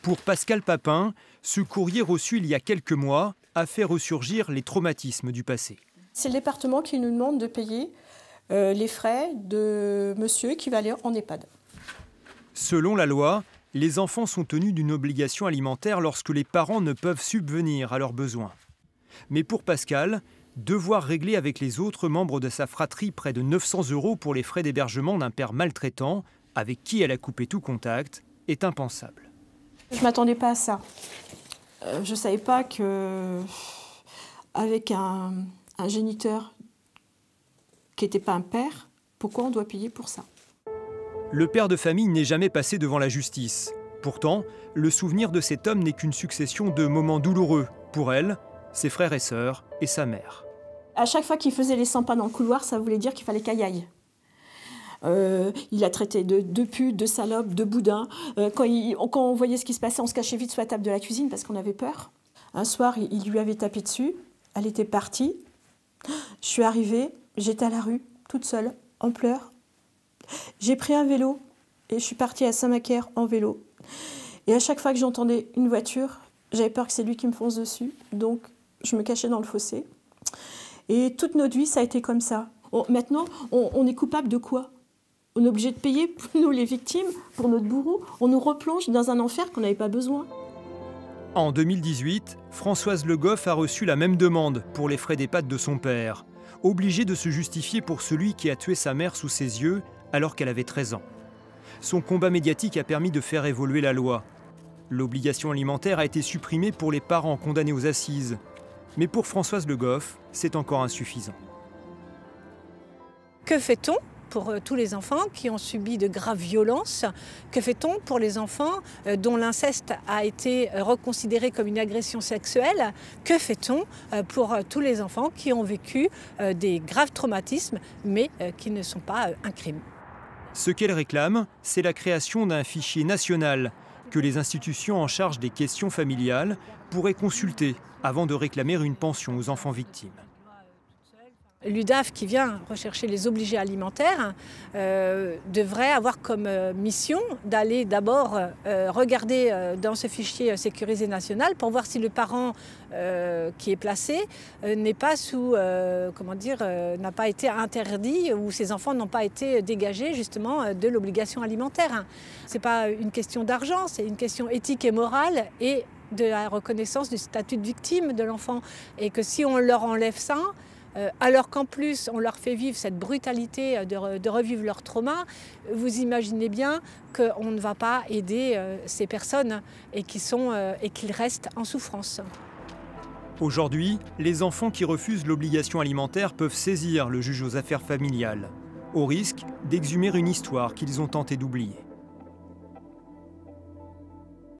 Pour Pascal Papin, ce courrier reçu il y a quelques mois a fait ressurgir les traumatismes du passé. C'est le département qui nous demande de payer les frais de monsieur qui va aller en EHPAD. Selon la loi, les enfants sont tenus d'une obligation alimentaire lorsque les parents ne peuvent subvenir à leurs besoins. Mais pour Pascal, devoir régler avec les autres membres de sa fratrie près de 900 € pour les frais d'hébergement d'un père maltraitant, avec qui elle a coupé tout contact, est impensable. Je ne m'attendais pas à ça. Je ne savais pas qu'avec un géniteur qui n'était pas un père, pourquoi on doit payer pour ça? Le père de famille n'est jamais passé devant la justice. Pourtant, le souvenir de cet homme n'est qu'une succession de moments douloureux pour elle, ses frères et sœurs et sa mère. À chaque fois qu'il faisait les 100 pas dans le couloir, ça voulait dire qu'il fallait qu'elle y aille. Il a traité de pute, de salope, de boudin. Quand on voyait ce qui se passait, on se cachait vite sous la table de la cuisine parce qu'on avait peur. Un soir, il lui avait tapé dessus. Elle était partie. Je suis arrivée, j'étais à la rue, toute seule, en pleurs. J'ai pris un vélo et je suis partie à Saint-Macaire en vélo. Et à chaque fois que j'entendais une voiture, j'avais peur que c'est lui qui me fonce dessus. Donc, je me cachais dans le fossé. Et toute notre vie, ça a été comme ça. Maintenant, on est coupable de quoi? On est obligé de payer, pour nous les victimes, pour notre bourreau. On nous replonge dans un enfer qu'on n'avait pas besoin. En 2018, Françoise Le Goff a reçu la même demande pour les frais d'EHPAD de son père, obligée de se justifier pour celui qui a tué sa mère sous ses yeux alors qu'elle avait 13 ans. Son combat médiatique a permis de faire évoluer la loi. L'obligation alimentaire a été supprimée pour les parents condamnés aux assises. Mais pour Françoise Le Goff, c'est encore insuffisant. Que fait-on pour tous les enfants qui ont subi de graves violences? Que fait-on pour les enfants dont l'inceste a été reconsidéré comme une agression sexuelle? Que fait-on pour tous les enfants qui ont vécu des graves traumatismes mais qui ne sont pas un crime? Ce qu'elle réclame, c'est la création d'un fichier national que les institutions en charge des questions familiales pourraient consulter avant de réclamer une pension aux enfants victimes. L'UDAF, qui vient rechercher les obligés alimentaires, devrait avoir comme mission d'aller d'abord regarder dans ce fichier sécurisé national pour voir si le parent qui est placé n'est pas n'a pas été interdit ou ses enfants n'ont pas été dégagés justement de l'obligation alimentaire. Ce n'est pas une question d'argent, c'est une question éthique et morale et de la reconnaissance du statut de victime de l'enfant. Et que si on leur enlève ça, alors qu'en plus on leur fait vivre cette brutalité de revivre leur trauma, vous imaginez bien qu'on ne va pas aider ces personnes et qu'ils restent en souffrance. Aujourd'hui, les enfants qui refusent l'obligation alimentaire peuvent saisir le juge aux affaires familiales, au risque d'exhumer une histoire qu'ils ont tenté d'oublier.